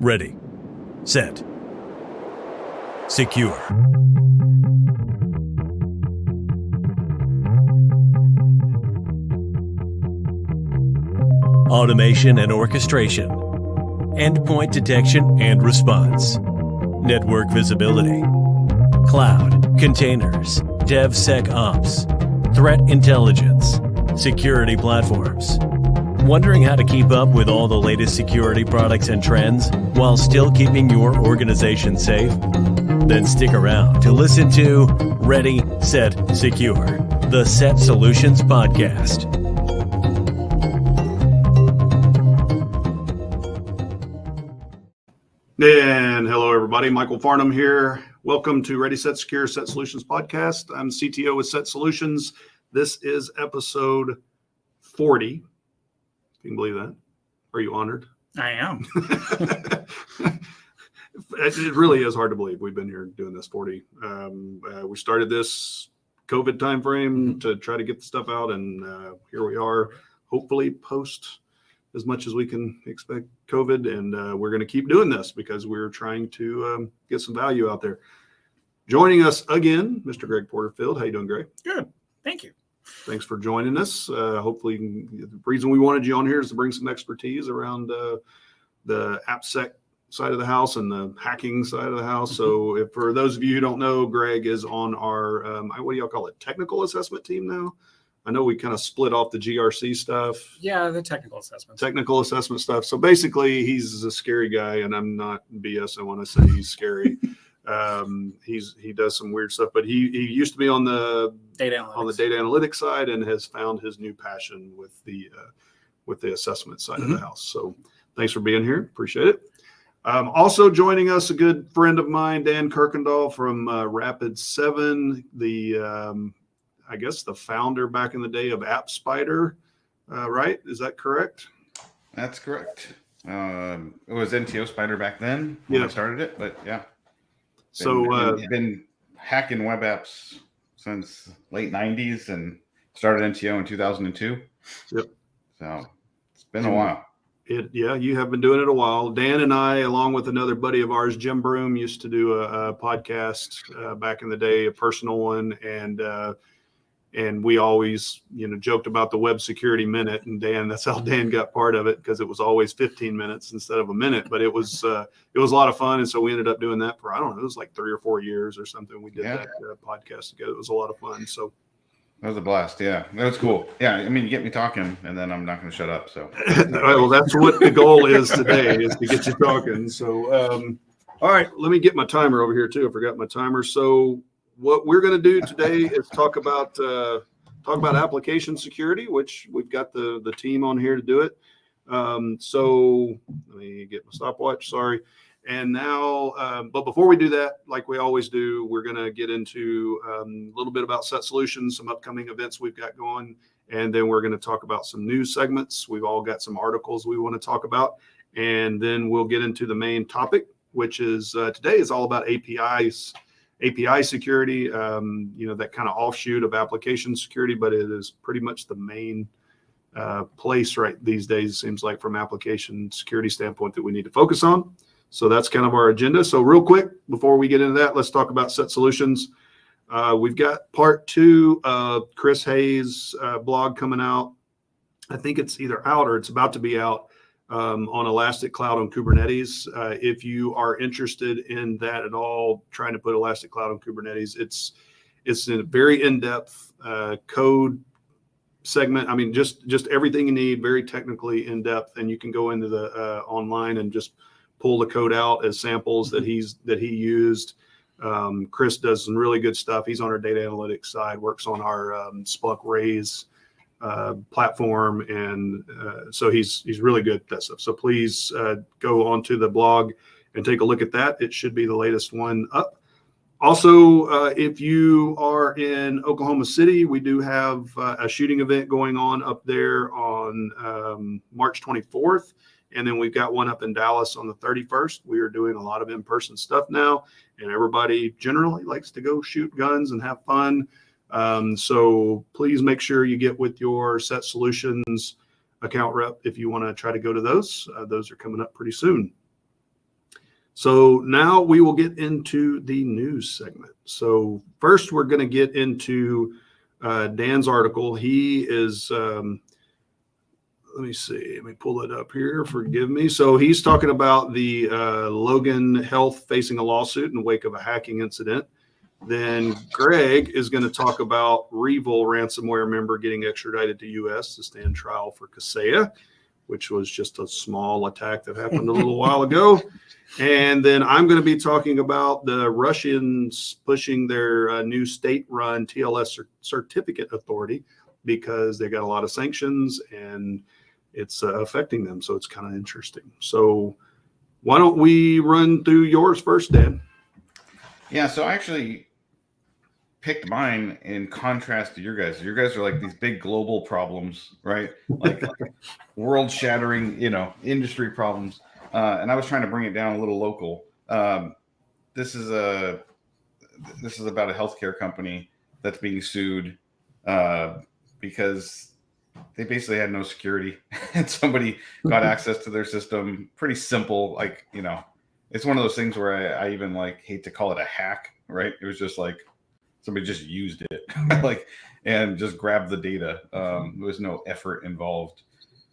Ready, set, secure. Automation and orchestration. Endpoint detection and response. Network visibility. Cloud, containers, DevSecOps, threat intelligence, security platforms. Wondering how to keep up with all the latest security products and trends while still keeping your organization safe? Then stick around to listen to Ready, Set, Secure, the SET Solutions Podcast. And hello, everybody. Michael Farnham here. Welcome to Ready, Set, Secure, SET Solutions Podcast. I'm CTO with SET Solutions. This is episode 40. Can you believe that? Are you honored? I am. It really is hard to believe we've been here doing this 40. We started this COVID timeframe to try to get the stuff out, and here we are, hopefully post as much as we can expect COVID, and we're going to keep doing this because we're trying to get some value out there. Joining us again, Mr. Greg Porterfield. How you doing, Greg? Good. Thank you. Thanks for joining us. Hopefully, the reason we wanted you on here is to bring some expertise around the AppSec side of the house and the hacking side of the house. So if, for those of you who don't know, Greg is on our, what do y'all call it, technical assessment team now? I know we kind of split off the GRC stuff. Yeah, the technical assessment. Technical assessment stuff. So basically, he's a scary guy, and I'm not BSing when I say he's scary. He does some weird stuff, but he used to be on the data analytics side and has found his new passion with the assessment side of the house. So thanks for being here. Appreciate it. Also joining us, a good friend of mine, Dan Kirkendall from Rapid7, I guess the founder back in the day of AppSpider, right? Is that correct? That's correct. It was NTO Spider back then when I started it, but yeah. Been hacking web apps since late 90s and started NTO in 2002. Yep. So it's been a while. You have been doing it a while. Dan and I, along with another buddy of ours, Jim Broom, used to do a podcast back in the day, a personal one, and we always, joked about the Web Security Minute. And Dan, that's how Dan got part of it, because it was always 15 minutes instead of a minute. But it was a lot of fun, and so we ended up doing that for, I don't know, it was like 3 or 4 years or something. We did that podcast together. It was a lot of fun. So that was a blast. Yeah, that was cool. Yeah, I mean, you get me talking, and then I'm not going to shut up. So well, that's what the goal is today, is to get you talking. So all right, let me get my timer over here too. I forgot my timer. So what we're going to do today is talk about application security, which we've got the team on here to do it. So let me get my stopwatch. Sorry. And now, but before we do that, like we always do, we're going to get into a little bit about SET Solutions, some upcoming events we've got going, and then we're going to talk about some news segments. We've all got some articles we want to talk about, and then we'll get into the main topic, which is today is all about APIs. API security, that kind of offshoot of application security, but it is pretty much the main place right these days, it seems like, from application security standpoint, that we need to focus on. So that's kind of our agenda. So real quick, before we get into that, let's talk about SET Solutions. We've got part 2 of Chris Hayes' blog coming out. I think it's either out or it's about to be out. On Elastic Cloud on Kubernetes. If you are interested in that at all, trying to put Elastic Cloud on Kubernetes, it's a very in-depth code segment. I mean, just everything you need, very technically in-depth, and you can go into the online and just pull the code out as samples that he used. Chris does some really good stuff. He's on our data analytics side, works on our Splunk Raise platform, and so he's really good at that stuff. So please go onto the blog and take a look at that. It should be the latest one up. Also, if you are in Oklahoma City, we do have a shooting event going on up there on March 24th. And then we've got one up in Dallas on the 31st. We are doing a lot of in-person stuff now, and everybody generally likes to go shoot guns and have fun. So please make sure you get with your SET Solutions account rep if you want to try to go to those. Those are coming up pretty soon. So now we will get into the news segment. So first, we're going to get into Dan's article. He is, let me see, let me pull it up here. Forgive me. So he's talking about the Logan Health facing a lawsuit in the wake of a hacking incident. Then Greg is going to talk about Revil ransomware member getting extradited to U.S. to stand trial for Kaseya, which was just a small attack that happened a little while ago. And then I'm going to be talking about the Russians pushing their new state-run TLS certificate authority because they got a lot of sanctions and it's affecting them. So it's kind of interesting. So why don't we run through yours first, Dan? Yeah, so I actually picked mine in contrast to your guys. Your guys are like these big global problems, right? Like world-shattering, industry problems. And I was trying to bring it down a little local. This is about a healthcare company that's being sued because they basically had no security, and somebody got access to their system. Pretty simple, like it's one of those things where I even hate to call it a hack, right? It was just like somebody just used it, and just grabbed the data. There was no effort involved.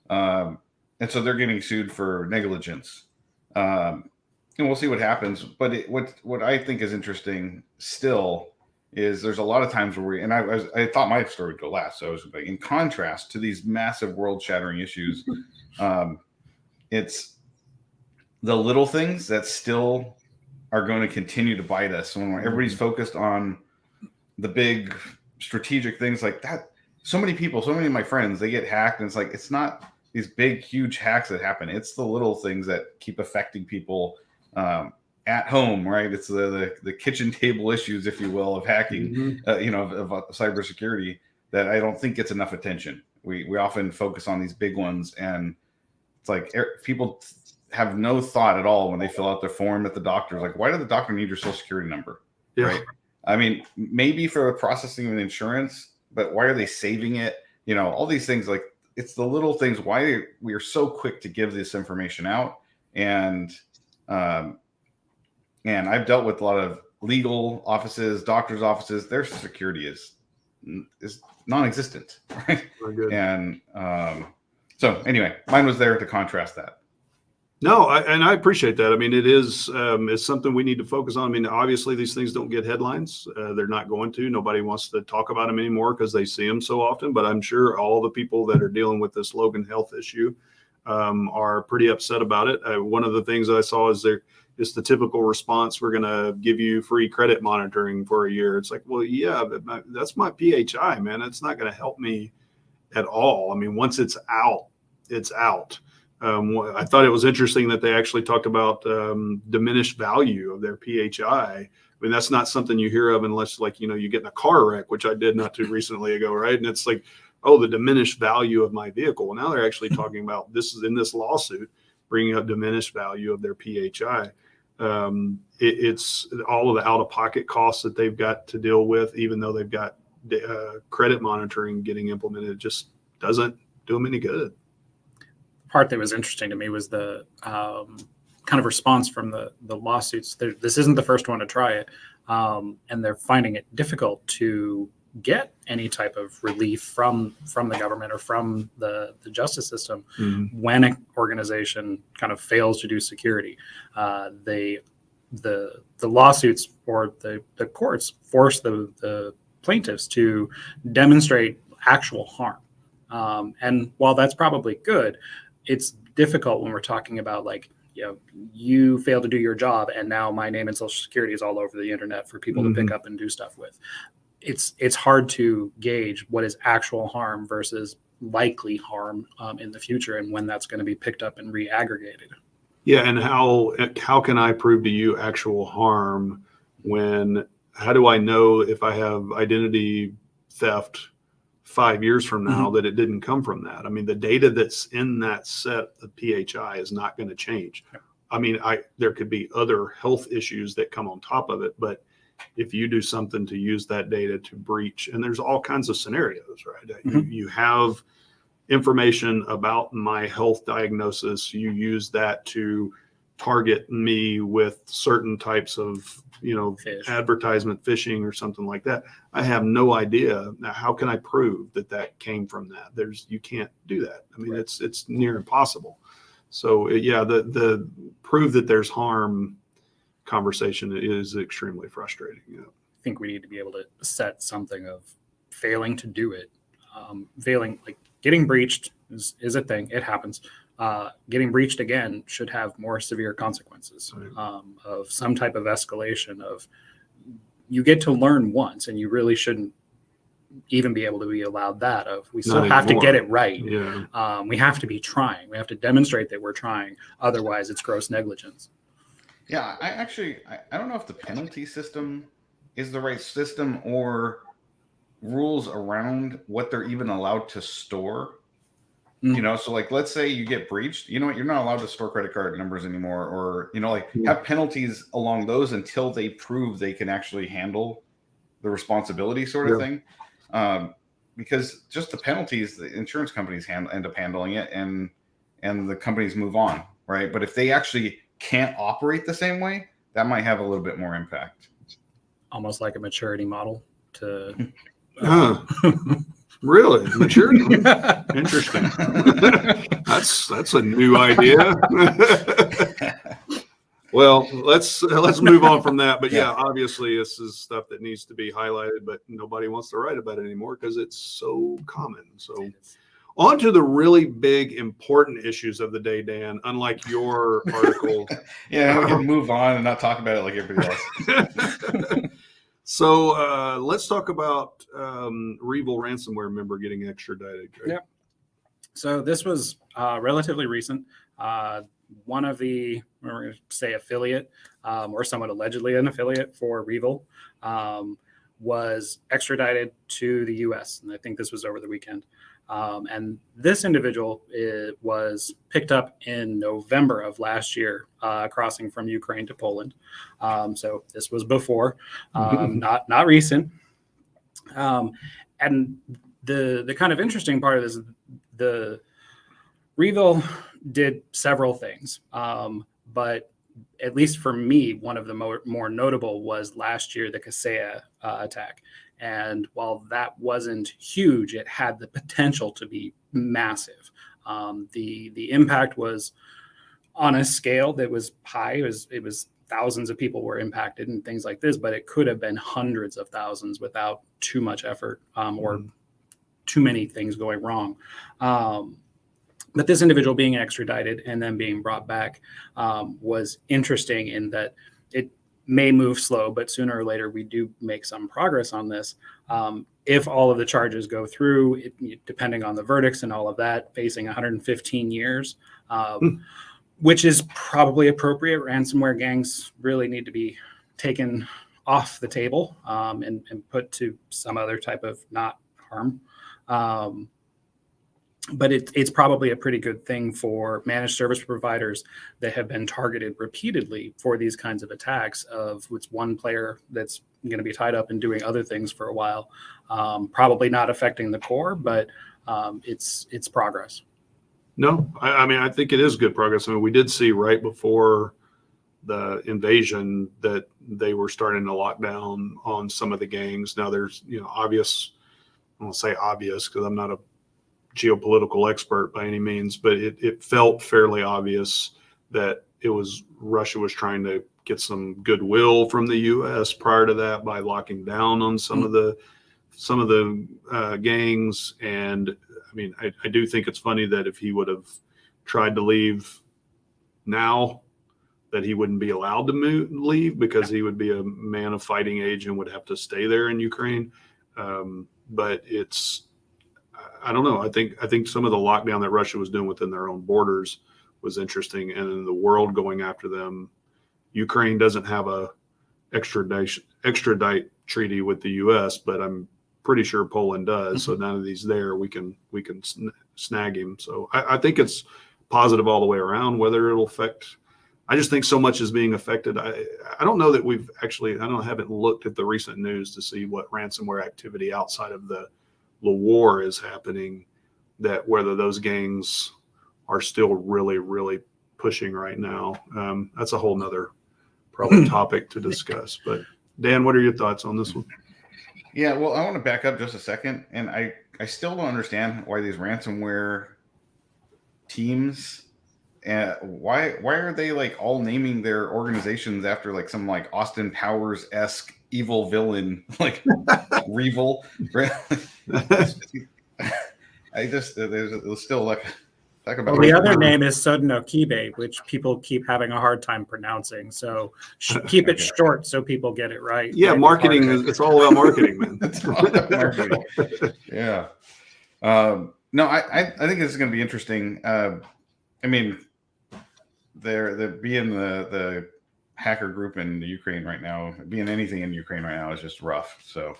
And so they're getting sued for negligence. And we'll see what happens. But what I think is interesting still is there's a lot of times where I thought my story would go last. So I was in contrast to these massive world-shattering issues, it's the little things that still are going to continue to bite us. When everybody's focused on the big strategic things like that, so many people, so many of my friends, they get hacked, and it's not these big, huge hacks that happen. It's the little things that keep affecting people at home, right? It's the kitchen table issues, if you will, of hacking, of cybersecurity that I don't think gets enough attention. We often focus on these big ones, and it's like people have no thought at all when they fill out their form at the doctor. Like, why does the doctor need your social security number? Yeah. Right? I mean, maybe for the processing of insurance, but why are they saving it? All these things, it's the little things why we are so quick to give this information out. And I've dealt with a lot of legal offices, doctors' offices. Their security is non-existent, right? Very good. And so anyway, mine was there to contrast that. No, I appreciate that. I mean, it's something we need to focus on. I mean, obviously these things don't get headlines. They're not going to. Nobody wants to talk about them anymore because they see them so often. But I'm sure all the people that are dealing with this Logan Health issue are pretty upset about it. One of the things I saw is it's the typical response: we're going to give you free credit monitoring for a year. It's like, well, yeah, but that's my PHI, man. It's not going to help me at all. I mean, once it's out, it's out. I thought it was interesting that they actually talked about diminished value of their PHI. I mean, that's not something you hear of unless you get in a car wreck, which I did not too recently ago, right? And it's like, oh, the diminished value of my vehicle. Well, now they're actually talking about this is in this lawsuit, bringing up diminished value of their PHI. It's all of the out-of-pocket costs that they've got to deal with, even though they've got credit monitoring getting implemented. It just doesn't do them any good. Part that was interesting to me was the kind of response from the lawsuits. This isn't the first one to try it, and they're finding it difficult to get any type of relief from the government or from the justice system when an organization kind of fails to do security. The lawsuits or the courts force the plaintiffs to demonstrate actual harm, and while that's probably good, it's difficult when we're talking about you failed to do your job and now my name and social security is all over the internet for people to pick up and do stuff with. It's hard to gauge what is actual harm versus likely harm in the future, and when that's going to be picked up and re-aggregated. Yeah, and how can I prove to you actual harm how do I know if I have identity theft 5 years from now that it didn't come from that? I mean, the data that's in that set, the PHI, is not going to change. Yeah. I mean, there could be other health issues that come on top of it, but if you do something to use that data to breach, and there's all kinds of scenarios, right? You have information about my health diagnosis, you use that to target me with certain types of, Fish. advertisement phishing or something like that. I have no idea. Now, how can I prove that came from that? You can't do that. I mean, it's near impossible. So yeah, the prove that there's harm conversation is extremely frustrating. I think we need to be able to set something of failing to do it. Failing, like getting breached is a thing. It happens. Getting breached again should have more severe consequences, of some type of escalation of, you get to learn once and you really shouldn't even be able to be allowed that of, we still have to get it right. Yeah. We have to be trying. We have to demonstrate that we're trying. Otherwise it's gross negligence. Yeah. I don't know if the penalty system is the right system or rules around what they're even allowed to store. So like, let's say you get breached, you know what, you're not allowed to store credit card numbers anymore, or, have penalties along those until they prove they can actually handle the responsibility sort of thing. Because just the penalties, the insurance companies end up handling it and the companies move on. Right. But if they actually can't operate the same way, that might have a little bit more impact. Almost like a maturity model to, Really? Maturity? Interesting. That's a new idea. Well, let's move on from that. But yeah, obviously this is stuff that needs to be highlighted, but nobody wants to write about it anymore because it's so common. So on to the really big, important issues of the day, Dan, unlike your article. Yeah, we can move on and not talk about it like everybody else. So let's talk about REvil ransomware member getting extradited. Yeah. So this was relatively recent. One of the, we're going to say affiliate, or someone allegedly an affiliate for REvil, was extradited to the U.S. And I think this was over the weekend. And this individual was picked up in November of last year, crossing from Ukraine to Poland. So this was before, not recent. And the kind of interesting part of this, the REvil did several things, but at least for me, one of the more notable was last year, the Kaseya attack. And while that wasn't huge, it had the potential to be massive. The impact was on a scale that was high. It was thousands of people were impacted and things like this, but it could have been hundreds of thousands without too much effort or too many things going wrong. But this individual being extradited and then being brought back was interesting in that it may move slow, but sooner or later we do make some progress on this. If all of the charges go through, depending on the verdicts and all of that, facing 115 years, which is probably appropriate. Ransomware gangs really need to be taken off the table and put to some other type of not harm. But it's probably a pretty good thing for managed service providers that have been targeted repeatedly for these kinds of attacks. Of it's one player that's going to be tied up and doing other things for a while, probably not affecting the core, but it's progress. No, I mean, I think it is good progress. I mean, we did see right before the invasion that they were starting to lock down on some of the gangs. Now there's, obvious, I won't say obvious because I'm not a geopolitical expert by any means, but it felt fairly obvious that it was Russia was trying to get some goodwill from the U.S. prior to that by locking down on some of the gangs. And I mean, I do think it's funny that if he would have tried to leave now, that he wouldn't be allowed to leave because he would be a man of fighting age and would have to stay there in Ukraine. But I don't know. I think some of the lockdown that Russia was doing within their own borders was interesting, and in the world going after them, Ukraine doesn't have a extradite treaty with the U.S., but I'm pretty sure Poland does. So now that he's there, we can snag him. So I think it's positive all the way around. Whether it'll affect, I just think so much is being affected. I don't know that we've actually. I haven't looked at the recent news to see what ransomware activity outside of the war is happening, that whether those gangs are still really, really pushing right now. That's a whole nother probably topic to discuss. But Dan, what are your thoughts on this one? Yeah, well, I want to back up just a second, and I still don't understand why these ransomware teams, why are they like all naming their organizations after like some like Austin Powers-esque evil villain like Revil? I just there's still like talk about. Well, the other name is Sodno Kibe, which people keep having a hard time pronouncing. So keep it short so people get it right. Yeah, marketing it's all about marketing, man. It's all about marketing. Yeah. No, I think this is going to be interesting. I mean, they're being the hacker group in the Ukraine right now, being anything in Ukraine right now is just rough. So,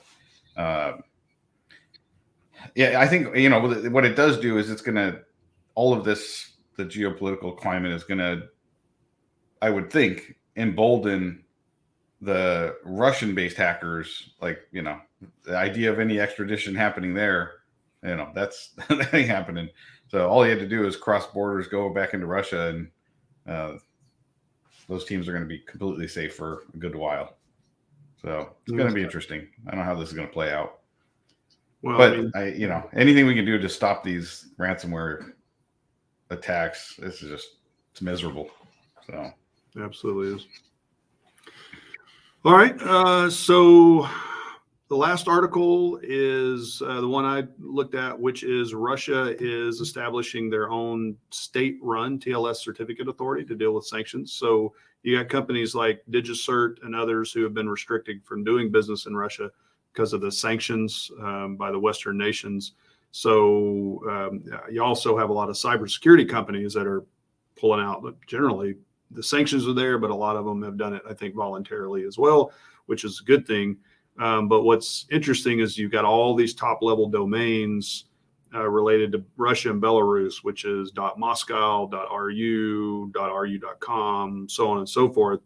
yeah, I think, you know, what it does do is it's going to, all of this, the geopolitical climate is going to, I would think, embolden the Russian-based hackers. Like, you know, the idea of any extradition happening there, you know, that ain't happening. So all you had to do is cross borders, go back into Russia, and those teams are going to be completely safe for a good while. So it's going to be interesting. I don't know how this is going to play out. Well, but you know, anything we can do to stop these ransomware attacks, this is just, it's miserable. So absolutely is. All right. So the last article is the one I looked at, which is Russia is establishing their own state-run TLS certificate authority to deal with sanctions. So you got companies like DigiCert and others who have been restricted from doing business in Russia because of the sanctions by the Western nations. So you also have a lot of cybersecurity companies that are pulling out. But generally, the sanctions are there, but a lot of them have done it, I think, voluntarily as well, which is a good thing. But what's interesting is you've got all these top-level domains related to Russia and Belarus, which is .moscow, .ru, .ru.com, so on and so forth.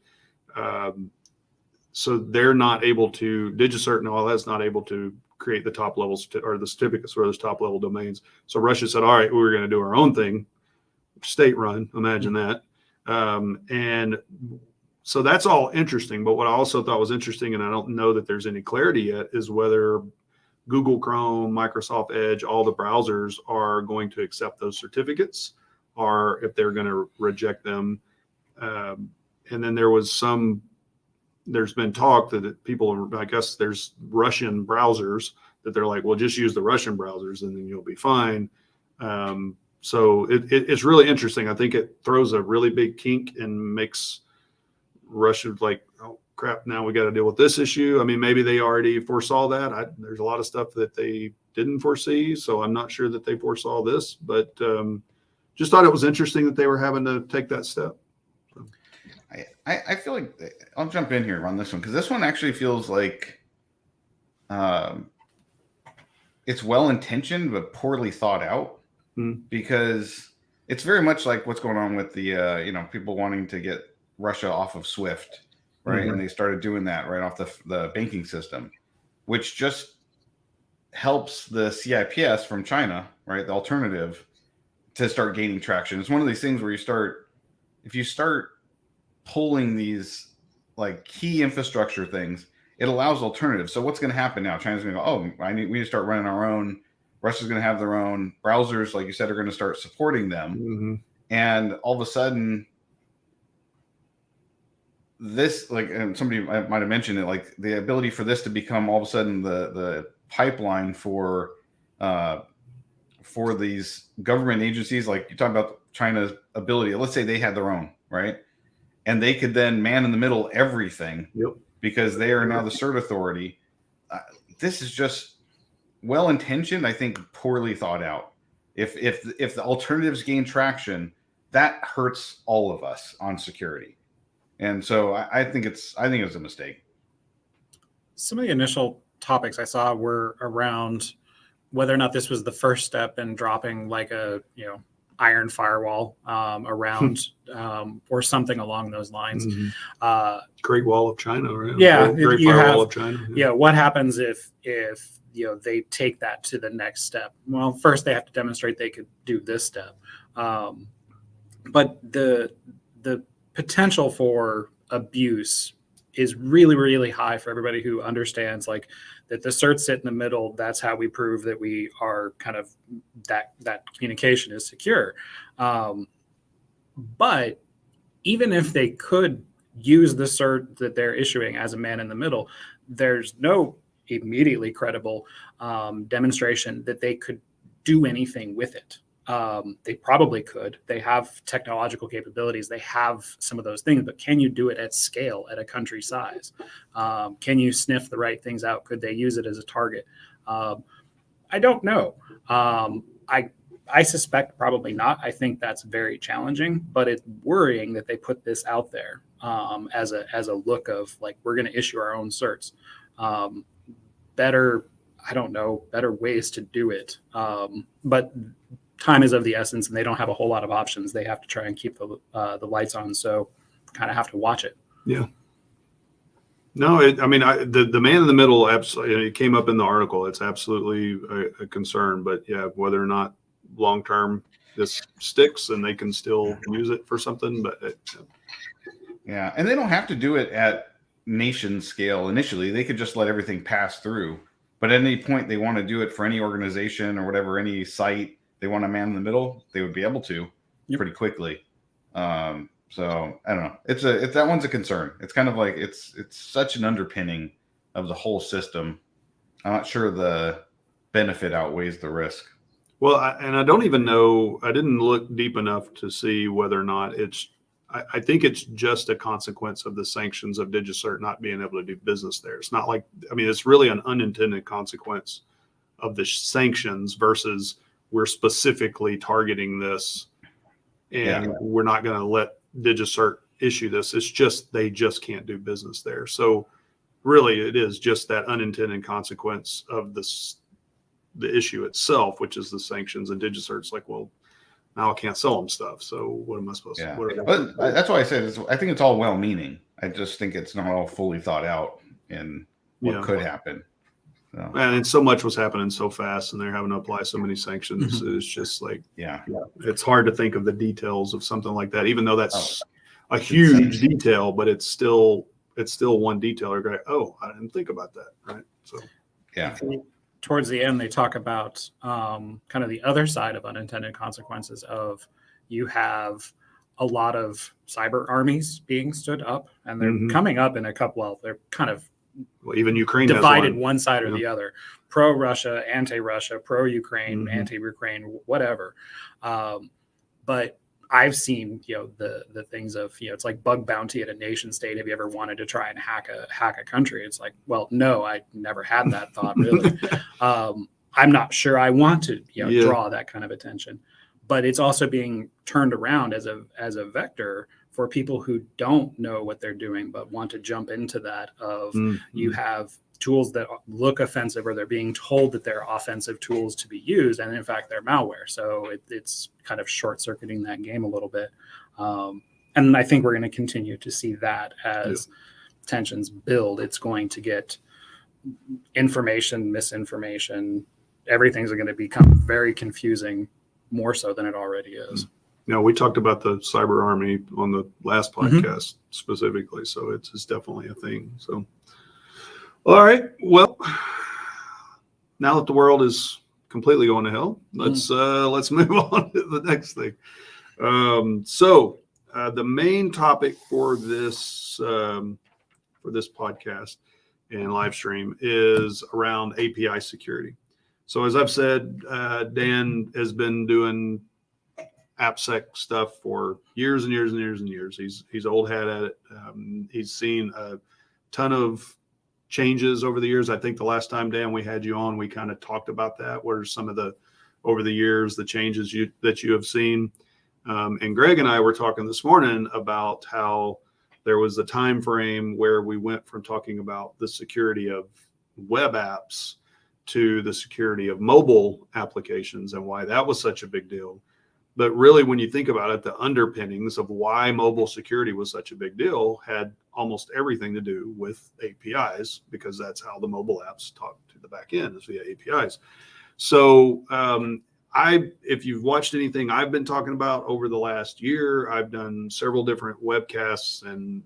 So they're not able to, DigiCert and all that's not able to create the top levels or the certificates for those top level domains. So Russia said, all right, we're going to do our own thing, state run, imagine that. And so that's all interesting. But what I also thought was interesting, and I don't know that there's any clarity yet, is whether Google Chrome, Microsoft Edge, all the browsers are going to accept those certificates or if they're going to reject them. And then there's been talk that people, I guess there's Russian browsers that they're like, well, just use the Russian browsers and then you'll be fine. So it's really interesting. I think it throws a really big kink and makes Russia like, oh crap, now we got to deal with this issue. I mean, maybe they already foresaw that. There's a lot of stuff that they didn't foresee. So I'm not sure that they foresaw this, but just thought it was interesting that they were having to take that step. So. I feel like I'll jump in here on this one because this one actually feels like it's well-intentioned but poorly thought out because it's very much like what's going on with the you know, people wanting to get Russia off of SWIFT, right? Mm-hmm. And they started doing that right off the banking system, which just helps the CIPS from China, right? The alternative to start gaining traction. It's one of these things where if you start pulling these like key infrastructure things, it allows alternatives. So what's going to happen now? China's going to go, oh, we need to start running our own. Russia's going to have their own browsers, like you said, are going to start supporting them. Mm-hmm. And all of a sudden, this, like, and somebody might have mentioned it, like the ability for this to become all of a sudden the pipeline for these government agencies, like you talk about China's ability. Let's say they had their own, right? And they could then man in the middle everything because they are now the cert authority. This is just well-intentioned, I think poorly thought out. If the alternatives gain traction, that hurts all of us on security. And so I think it's a mistake. Some of the initial topics I saw were around whether or not this was the first step in dropping like a, you know, iron firewall around or something along those lines. Mm-hmm. Great Wall of China, right? Yeah, Great Firewall of China. Yeah. What happens if you know they take that to the next step? Well, first they have to demonstrate they could do this step. but the potential for abuse is really, really high for everybody who understands like that the certs sit in the middle. That's how we prove that we are kind of that communication is secure. But even if they could use the cert that they're issuing as a man in the middle, there's no immediately credible demonstration that they could do anything with it. They probably could. They have technological capabilities. They have some of those things, but can you do it at scale at a country size? Can you sniff the right things out? Could they use it as a target? I don't know. I suspect probably not. I think that's very challenging, but it's worrying that they put this out there as a look of like, we're going to issue our own certs. Better ways to do it. But time is of the essence, and they don't have a whole lot of options. They have to try and keep the lights on. So kind of have to watch it. Yeah. No, the man in the middle, absolutely, it came up in the article. It's absolutely a concern, but yeah, whether or not long-term this sticks and they can still use it for something, but yeah. And they don't have to do it at nation scale. Initially, they could just let everything pass through, but at any point they want to do it for any organization or whatever, any site they want a man in the middle, they would be able to pretty quickly. So I don't know. It's that one's a concern. It's kind of like it's such an underpinning of the whole system. I'm not sure the benefit outweighs the risk. Well, I don't even know. I didn't look deep enough to see whether or not it's. I think it's just a consequence of the sanctions of DigiCert not being able to do business there. It's not like, it's really an unintended consequence of the sanctions versus we're specifically targeting this and we're not going to let DigiCert issue this. It's just they just can't do business there. So really, it is just that unintended consequence of the issue itself, which is the sanctions, and DigiCert's like, well, now I can't sell them stuff. So what am I supposed to? But that's why I said I think it's all well-meaning. I just think it's not all fully thought out in what could happen. So. And so much was happening so fast, and they're having to apply so many sanctions. It's just like, it's hard to think of the details of something like that, even though that's a huge detail, but it's still one detail. You're going, oh, I didn't think about that, right? So towards the end, they talk about kind of the other side of unintended consequences of you have a lot of cyber armies being stood up, and they're coming up in a couple. Well, they're kind of even Ukraine divided one side or the other: pro-Russia, anti-Russia, pro-Ukraine, anti-Ukraine, whatever. But I've seen the things of it's like bug bounty at a nation state. Have you ever wanted to try and hack a country? It's like, well, no, I never had that thought really. I'm not sure I want to draw that kind of attention, but it's also being turned around as a vector for people who don't know what they're doing but want to jump into that of you have tools that look offensive, or they're being told that they're offensive tools to be used, and in fact they're malware. So it's kind of short-circuiting that game a little bit, and I think we're going to continue to see that as tensions build. It's going to get information, misinformation, everything's going to become very confusing, more so than it already is. We talked about the cyber army on the last podcast specifically, so it's definitely a thing. So, all right. Well, now that the world is completely going to hell, let's move on to the next thing. So the main topic for this podcast and live stream is around API security. So as I've said, Dan has been doing AppSec stuff for years and years and years and years. He's old hat at it. He's seen a ton of changes over the years. I think the last time, Dan, we had you on, we kind of talked about that. What are some of over the years, the changes that you have seen? And Greg and I were talking this morning about how there was a time frame where we went from talking about the security of web apps to the security of mobile applications and why that was such a big deal. But really, when you think about it, the underpinnings of why mobile security was such a big deal had almost everything to do with APIs, because that's how the mobile apps talk to the back end, is via APIs. So if you've watched anything I've been talking about over the last year, I've done several different webcasts and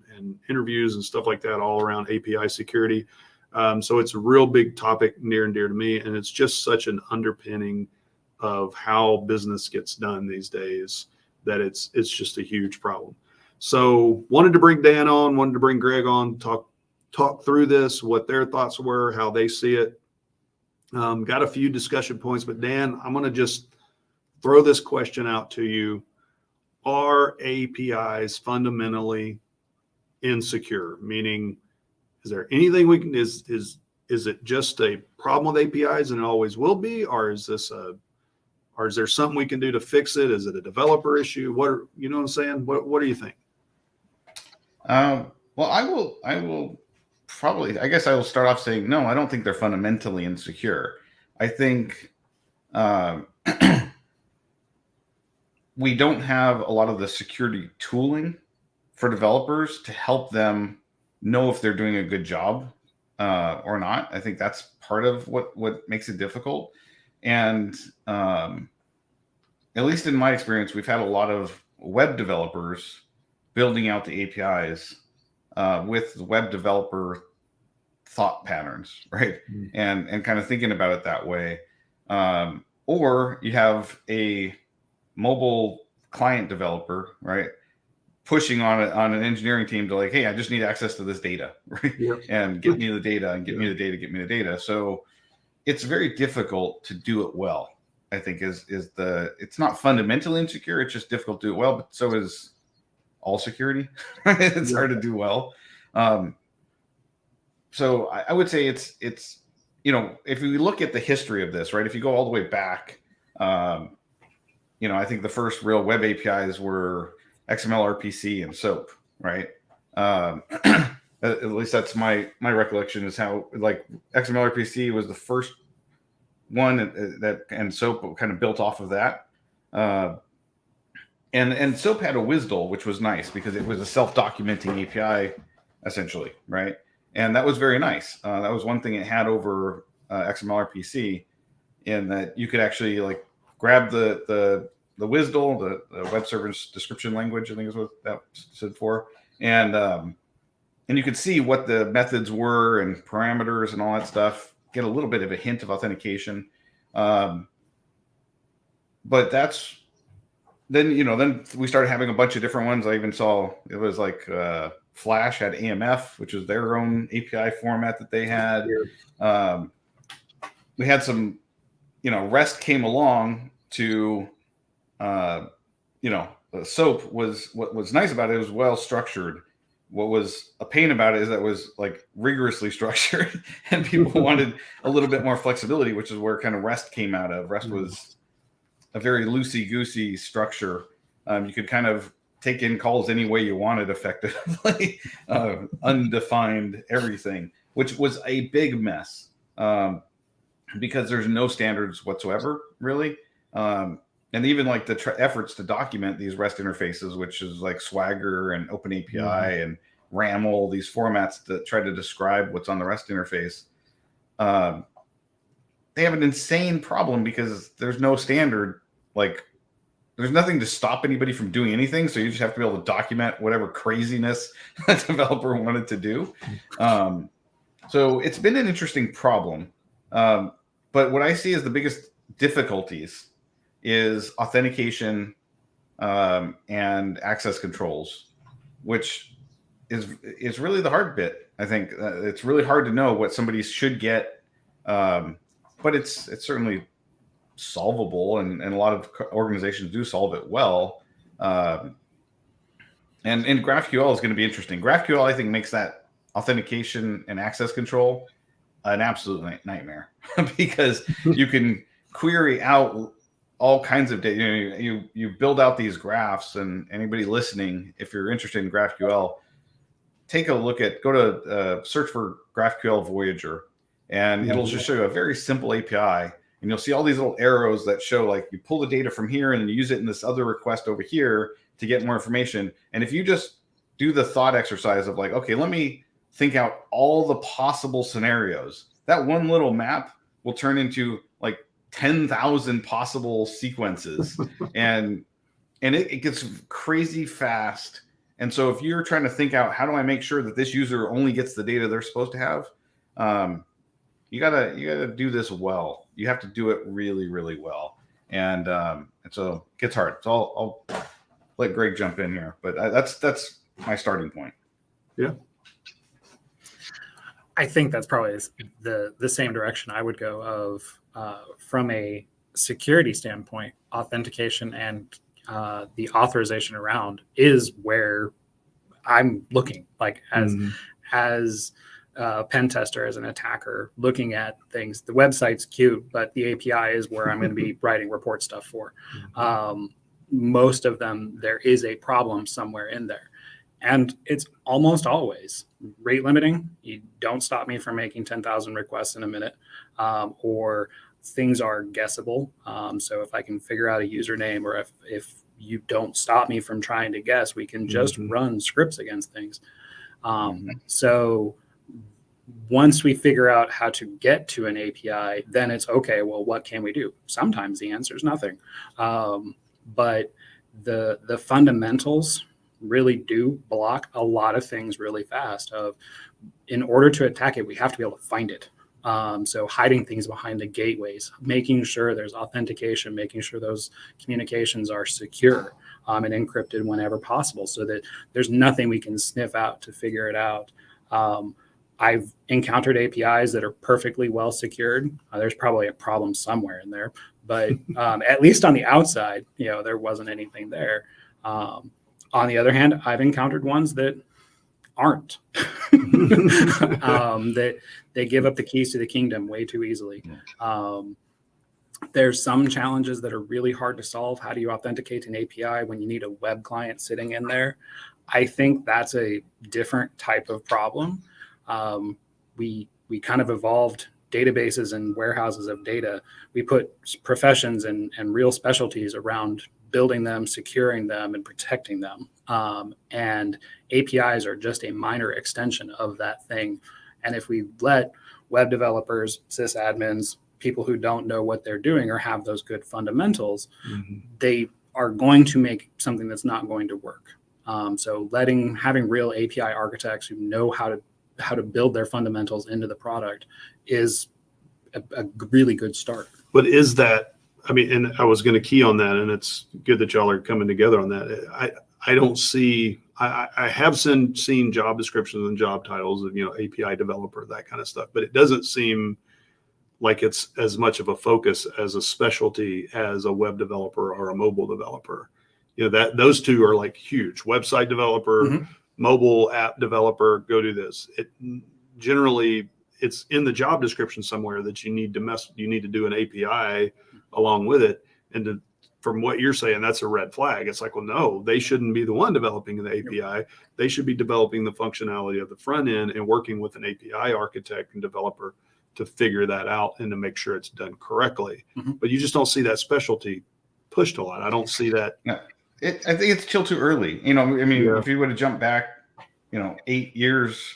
interviews and stuff like that all around API security. So it's a real big topic near and dear to me. And it's just such an underpinning of how business gets done these days that it's just a huge problem. So wanted to bring Dan on, wanted to bring Greg on, talk through this, what their thoughts were, how they see it. Got a few discussion points, but Dan, I'm going to just throw this question out to you. Are APIs fundamentally insecure? Meaning, is there anything we can, is it just a problem with APIs and it always will be? Or is there something we can do to fix it? Is it a developer issue? You know what I'm saying? What do you think? Well, I will probably, I guess I will start off saying, no, I don't think they're fundamentally insecure. I think we don't have a lot of the security tooling for developers to help them know if they're doing a good job or not. I think that's part of what makes it difficult. And at least in my experience, we've had a lot of web developers building out the APIs with web developer thought patterns, right? And kind of thinking about it that way. Or you have a mobile client developer, right, pushing on an engineering team to like, hey, I just need access to this data, right? Yep. And get me the data and get me the data. So it's very difficult to do it well. I think it's not fundamentally insecure. It's just difficult to do it well, but so is all security. It's hard to do well. So I would say it's, if we look at the history of this, right, if you go all the way back, I think the first real web APIs were XML RPC and SOAP, right? At least that's my recollection is how like XML RPC was the first one and SOAP kind of built off of that. And SOAP had a WSDL, which was nice because it was a self-documenting API essentially, right? And that was very nice. That was one thing it had over XML RPC, in that you could actually like grab the WSDL, the web server's description language, I think is what that stood for, and you could see what the methods were and parameters and all that stuff. Get a little bit of a hint of authentication, but that's then we started having a bunch of different ones. I even saw it was like Flash had AMF, which was their own API format that they had. We had some, REST came along to, SOAP was, what was nice about it was well structured. What was a pain about it is that it was like rigorously structured and people wanted a little bit more flexibility, which is where kind of REST came out of. REST was a very loosey-goosey structure. You could kind of take in calls any way you wanted effectively, undefined everything, which was a big mess because there's no standards whatsoever, really. And even like the efforts to document these REST interfaces, which is like Swagger and OpenAPI and RAML, these formats that try to describe what's on the REST interface, they have an insane problem because there's no standard. Like, there's nothing to stop anybody from doing anything. So you just have to be able to document whatever craziness a developer wanted to do. So it's been an interesting problem. But what I see as the biggest difficulties is authentication and access controls, which is really the hard bit. I think it's really hard to know what somebody should get, but it's certainly solvable, and a lot of organizations do solve it well. And GraphQL is going to be interesting. GraphQL, I think, makes that authentication and access control an absolute nightmare because you can query out all kinds of data. You build out these graphs, and anybody listening, if you're interested in GraphQL, take a look at, go to search for GraphQL Voyager, and it'll just show you a very simple API. And you'll see all these little arrows that show like you pull the data from here and you use it in this other request over here to get more information. And if you just do the thought exercise of like, okay, let me think out all the possible scenarios, that one little map will turn into like 10,000 possible sequences, and it gets crazy fast. And so if you're trying to think out, how do I make sure that this user only gets the data they're supposed to have? You gotta do this well. You have to do it really, really well. And so it gets hard. So I'll let Greg jump in here, but that's my starting point. Yeah. I think that's probably the same direction I would go of from a security standpoint, authentication and the authorization around is where I'm looking, like as a pen tester, as an attacker, looking at things. The website's cute, but the API is where I'm going to be writing report stuff for. Most of them, there is a problem somewhere in there. And it's almost always rate limiting. You don't stop me from making 10,000 requests in a minute, or things are guessable. So if I can figure out a username, or if you don't stop me from trying to guess, we can just run scripts against things. So once we figure out how to get to an API, then it's okay, well, what can we do? Sometimes the answer is nothing. But the fundamentals really do block a lot of things really fast. In order to attack it, we have to be able to find it. So hiding things behind the gateways, making sure there's authentication, making sure those communications are secure and encrypted whenever possible, so that there's nothing we can sniff out to figure it out. I've encountered APIs that are perfectly well secured. There's probably a problem somewhere in there, but at least on the outside, there wasn't anything there. On the other hand, I've encountered ones that aren't. That they give up the keys to the kingdom way too easily. There's some challenges that are really hard to solve. How do you authenticate an API when you need a web client sitting in there? I think that's a different type of problem. We kind of evolved databases and warehouses of data. We put professions and real specialties around building them, securing them, and protecting them. And APIs are just a minor extension of that thing. And if we let web developers, sysadmins, people who don't know what they're doing or have those good fundamentals, they are going to make something that's not going to work. So having real API architects who know how to build their fundamentals into the product is a really good start. But is that, and I was going to key on that, and it's good that y'all are coming together on that. I don't see, I have seen job descriptions and job titles of, API developer, that kind of stuff, but it doesn't seem like it's as much of a focus as a specialty as a web developer or a mobile developer. That those two are like huge. Website developer, mobile app developer, go do this. Generally, it's in the job description somewhere that you need to do an API along with it. And from what you're saying, that's a red flag. It's like, well, no, they shouldn't be the one developing the API. They should be developing the functionality of the front end and working with an API architect and developer to figure that out and to make sure it's done correctly. But you just don't see that specialty pushed a lot. I don't see that. No, I think it's still too early. If you would have jumped back, 8 years,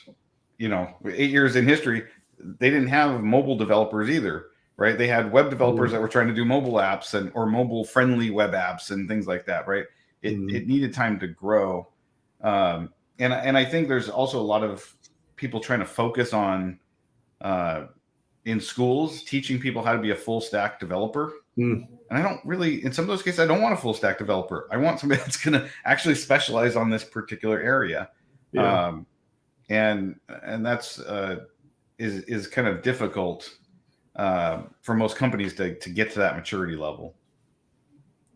8 years in history, they didn't have mobile developers either, right? They had web developers that were trying to do mobile apps or mobile friendly web apps and things like that, right? It needed time to grow. And I think there's also a lot of people trying to focus on in schools, teaching people how to be a full stack developer. And I don't really, in some of those cases, I don't want a full stack developer. I want somebody that's going to actually specialize on this particular area. And that's is kind of difficult for most companies to get to that maturity level.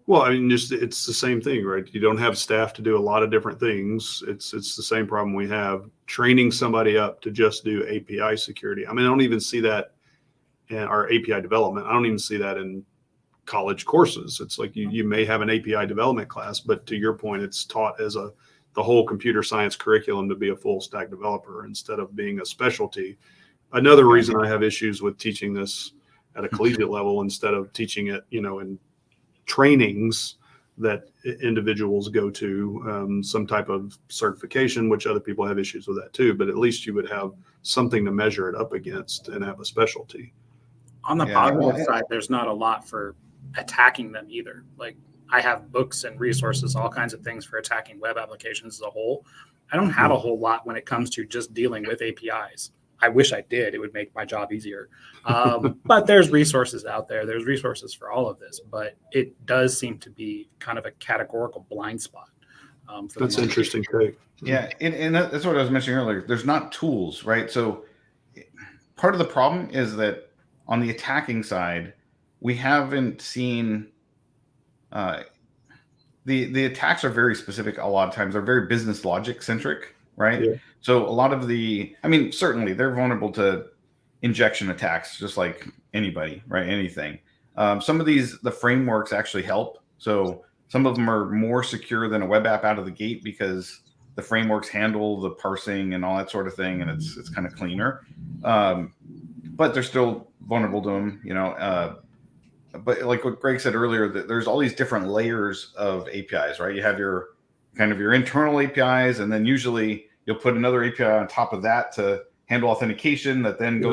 Well, it's the same thing, right? You don't have staff to do a lot of different things. It's the same problem we have training somebody up to just do API security. I don't even see that in our API development. I don't even see that in college courses. It's like you may have an API development class, but to your point, it's taught as the whole computer science curriculum to be a full stack developer instead of being a specialty. Another reason I have issues with teaching this at a collegiate level instead of teaching it, in trainings that individuals go to, some type of certification, which other people have issues with that too, but at least you would have something to measure it up against and have a specialty. On the positive side, there's not a lot for attacking them either. Like I have books and resources, all kinds of things for attacking web applications as a whole. I don't have a whole lot when it comes to just dealing with APIs. I wish I did. It would make my job easier. But there's resources out there. There's resources for all of this. But it does seem to be kind of a categorical blind spot. That's interesting, Craig. Yeah, and that's what I was mentioning earlier. There's not tools, right? So part of the problem is that on the attacking side, we haven't seen the attacks are very specific. A lot of times they're very business logic centric, right? Yeah. So a lot of certainly they're vulnerable to injection attacks, just like anybody, right? Anything. Some of the frameworks actually help. So some of them are more secure than a web app out of the gate because the frameworks handle the parsing and all that sort of thing, and it's kind of cleaner. But they're still vulnerable to them, but like what Greg said earlier, that there's all these different layers of APIs, right? You have your internal APIs, and then usually you'll put another API on top of that to handle authentication that then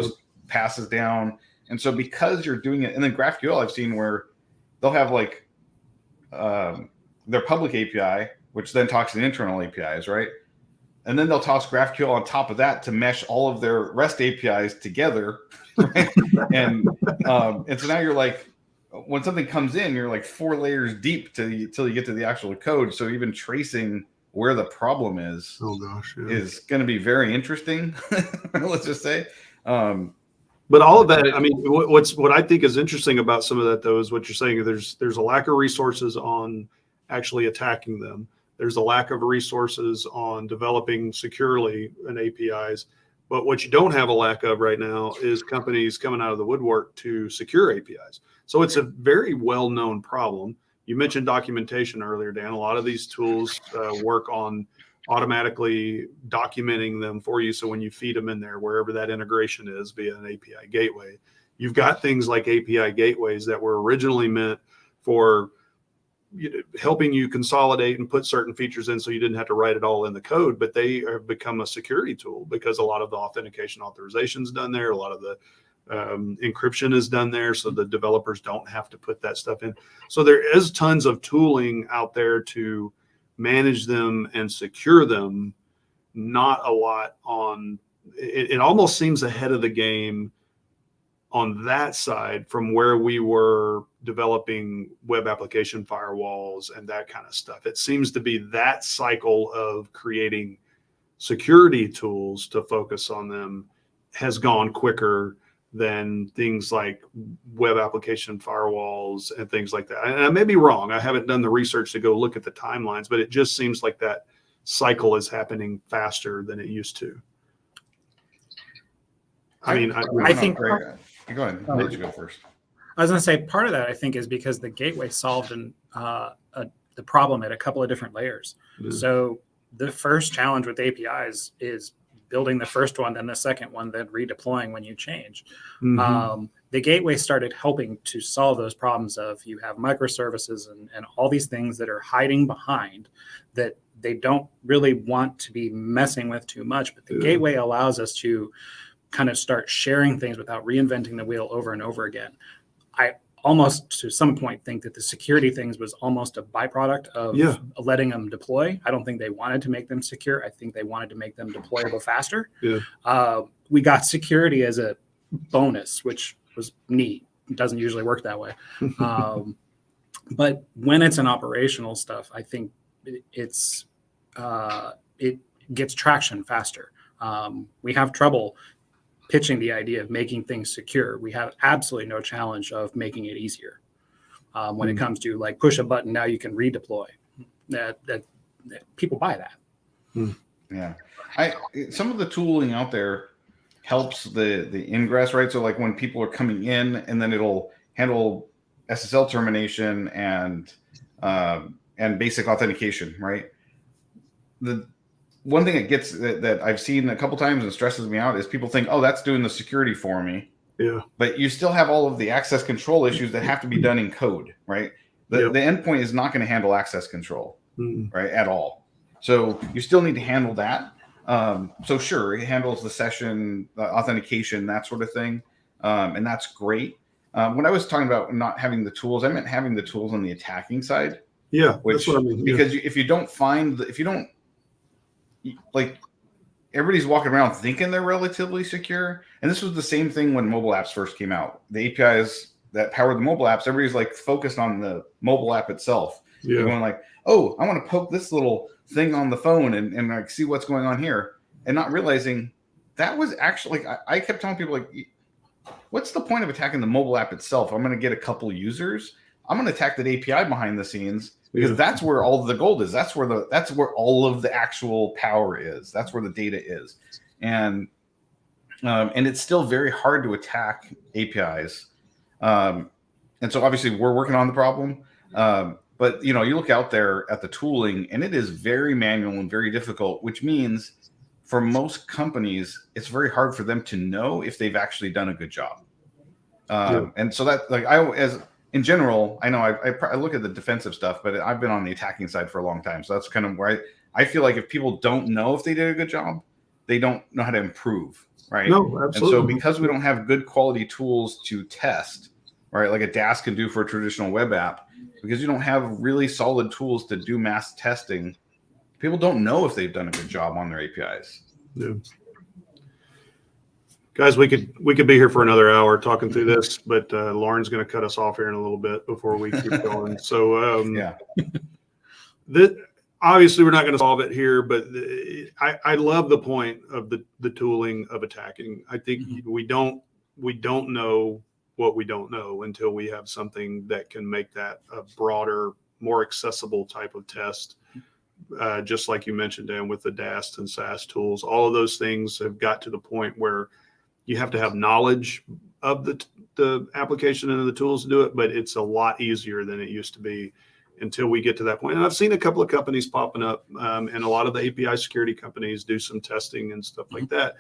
passes down. And so because you're doing it, and then GraphQL I've seen where they'll have like their public API, which then talks to the internal APIs, right? And then they'll toss GraphQL on top of that to mesh all of their REST APIs together. Right? and so now you're like, when something comes in, you're like 4 layers deep till you get to the actual code. So even tracing where the problem is, is going to be very interesting. Let's just say. But all of that, I mean, what I think is interesting about some of that, though, is what you're saying. There's a lack of resources on actually attacking them. There's a lack of resources on developing securely in APIs. But what you don't have a lack of right now is companies coming out of the woodwork to secure APIs. So it's a very well-known problem. You mentioned documentation earlier, Dan. A lot of these tools work on automatically documenting them for you. So when you feed them in there, wherever that integration is via an API gateway, you've got things like API gateways that were originally meant for helping you consolidate and put certain features in so you didn't have to write it all in the code, but they have become a security tool because a lot of the authentication authorization is done there. A lot of the encryption is done there, so the developers don't have to put that stuff in. So there is tons of tooling out there to manage them and secure them. Not a lot on it almost seems ahead of the game on that side from where we were developing web application firewalls and that kind of stuff. It seems to be that cycle of creating security tools to focus on them has gone quicker than things like web application firewalls and things like that. And I may be wrong. I haven't done the research to go look at the timelines, but it just seems like that cycle is happening faster than it used to. I think. Go ahead. I'll let you go first. I was going to say part of that I think is because the gateway solved the problem at a couple of different layers. Mm-hmm. So the first challenge with APIs is building the first one, then the second one, then redeploying when you change. Mm-hmm. The gateway started helping to solve those problems of you have microservices and all these things that are hiding behind that they don't really want to be messing with too much. But the gateway allows us to kind of start sharing things without reinventing the wheel over and over again. I almost to some point think that the security things was almost a byproduct of letting them deploy. I don't think they wanted to make them secure. I think they wanted to make them deployable faster. Yeah. We got security as a bonus, which was neat. It doesn't usually work that way. But when it's an operational stuff, I think it gets traction faster. We have trouble pitching the idea of making things secure. We have absolutely no challenge of making it easier. When it comes to like push a button, now you can redeploy. That people buy that. Yeah, some of the tooling out there helps the ingress, right? So like when people are coming in, and then it'll handle SSL termination and basic authentication, right? The one thing that I've seen a couple times and stresses me out is people think, oh, that's doing the security for me. Yeah. But you still have all of the access control issues that have to be done in code, right? The endpoint is not going to handle access control, right, at all. So you still need to handle that. So sure, it handles the session authentication, that sort of thing. And that's great. When I was talking about not having the tools, I meant having the tools on the attacking side. Yeah, which, that's what I mean. Because if you don't find, if you don't, like, everybody's walking around thinking they're relatively secure. And this was the same thing when mobile apps first came out. The APIs that power the mobile apps, everybody's like focused on the mobile app itself. Yeah. They're going like, oh, I want to poke this little thing on the phone and like see what's going on here, and not realizing that was actually, like, I kept telling people, like, what's the point of attacking the mobile app itself? I'm going to get a couple users. I'm going to attack that API behind the scenes, because that's where all of the gold is. That's where all of the actual power is. That's where the data is. And it's still very hard to attack APIs. And so obviously we're working on the problem. But you look out there at the tooling, and it is very manual and very difficult, which means for most companies, it's very hard for them to know if they've actually done a good job. And so that, like, in general, I know I look at the defensive stuff, but I've been on the attacking side for a long time. So that's kind of where I feel like if people don't know if they did a good job, they don't know how to improve, right? No, absolutely. And so because we don't have good quality tools to test, right, like a DAS can do for a traditional web app, because you don't have really solid tools to do mass testing, people don't know if they've done a good job on their APIs. Yeah. Guys, we could be here for another hour talking through this, but Lauren's going to cut us off here in a little bit before we keep going. So obviously we're not going to solve it here, but I love the point of the tooling of attacking. I think we don't know what we don't know until we have something that can make that a broader, more accessible type of test. Just like you mentioned, Dan, with the DAST and SAS tools, all of those things have got to the point where you have to have knowledge of the application and the tools to do it, but it's a lot easier than it used to be until we get to that point. And I've seen a couple of companies popping up, and a lot of the API security companies do some testing and stuff like that.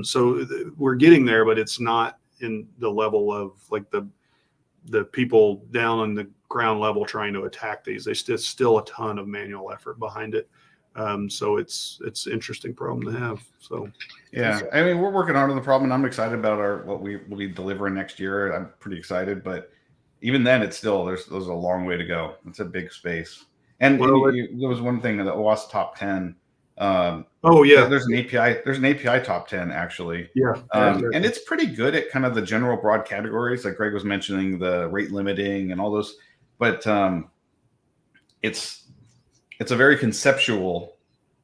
So we're getting there, but it's not in the level of like the people down on the ground level trying to attack these. There's still a ton of manual effort behind it. So it's an interesting problem to have. So yeah, I mean, we're working hard on the problem, and I'm excited about what we will be delivering next year. I'm pretty excited, but even then, it's still there's a long way to go. It's a big space. And there was one thing, the OWASP top 10. There's an API top 10 actually. Yeah, and it's pretty good at kind of the general broad categories, like Greg was mentioning, the rate limiting and all those. But it's a very conceptual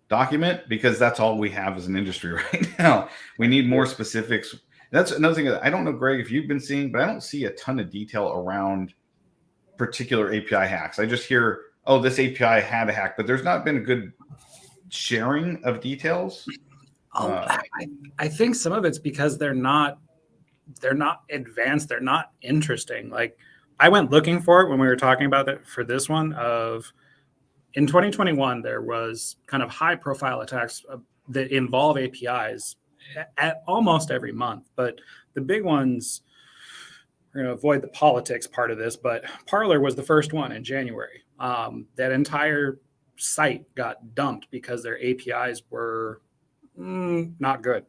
document, because that's all we have as an industry right now. We need more specifics. That's another thing that I don't know, Greg, if you've been seeing, but I don't see a ton of detail around particular API hacks. I just hear, oh, this API had a hack, but there's not been a good sharing of details. I think some of it's because they're not advanced. They're not interesting. Like, I went looking for it when we were talking about it for this one. In 2021, there was kind of high profile attacks that involve APIs at almost every month. But the big ones, we're going to avoid the politics part of this, but Parler was the first one in January. That entire site got dumped because their APIs were not good.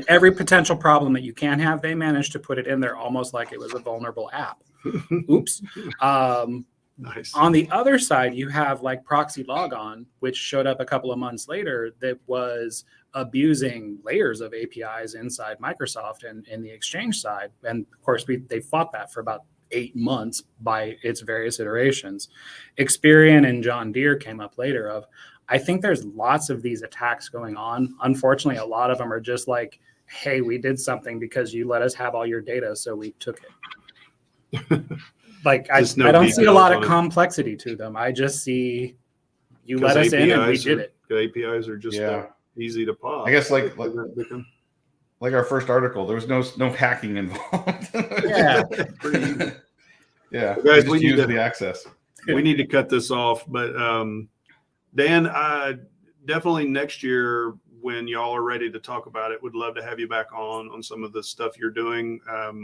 Every potential problem that you can have, they managed to put it in there almost like it was a vulnerable app. Oops. Nice. On the other side, you have like Proxy Logon, which showed up a couple of months later, that was abusing layers of APIs inside Microsoft and in the Exchange side. And of course, they fought that for about 8 months by its various iterations. Experian and John Deere came up later. I think there's lots of these attacks going on. Unfortunately, a lot of them are just like, hey, we did something because you let us have all your data, so we took it. Like, I don't see a lot of complexity to them. I just see you let us in and we did it. The APIs are just easy to pop. I guess like our first article, there was no hacking involved. Yeah. Yeah. Guys, we need the access. We need to cut this off. But Dan, definitely next year when y'all are ready to talk about it, would love to have you back on some of the stuff you're doing.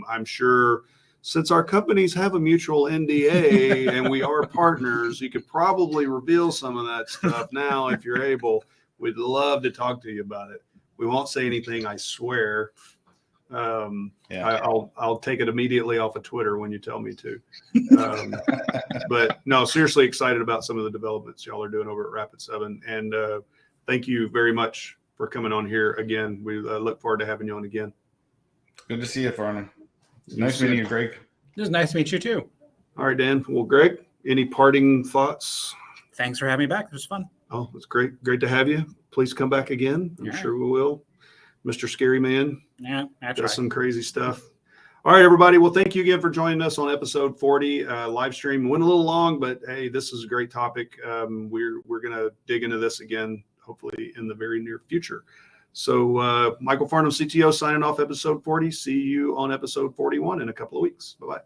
I'm sure, since our companies have a mutual NDA and we are partners, you could probably reveal some of that stuff now if you're able. We'd love to talk to you about it. We won't say anything, I swear. I'll take it immediately off of Twitter when you tell me to. But no, seriously excited about some of the developments y'all are doing over at Rapid 7. And thank you very much for coming on here again. We look forward to having you on again. Good to see you, Farnham. Nice meeting you, Greg. It was nice to meet you too. All right, Dan. Well, Greg, any parting thoughts? Thanks for having me back. It was fun. Oh, it's great. Great to have you. Please come back again. I'm sure we will. Mr. Scary Man. Yeah, that's Does right. some crazy stuff. All right, everybody. Well, thank you again for joining us on episode 40 live stream. Went a little long, but hey, this is a great topic. We're going to dig into this again, hopefully in the very near future. So Michael Farnham, CTO, signing off episode 40. See you on episode 41 in a couple of weeks. Bye-bye.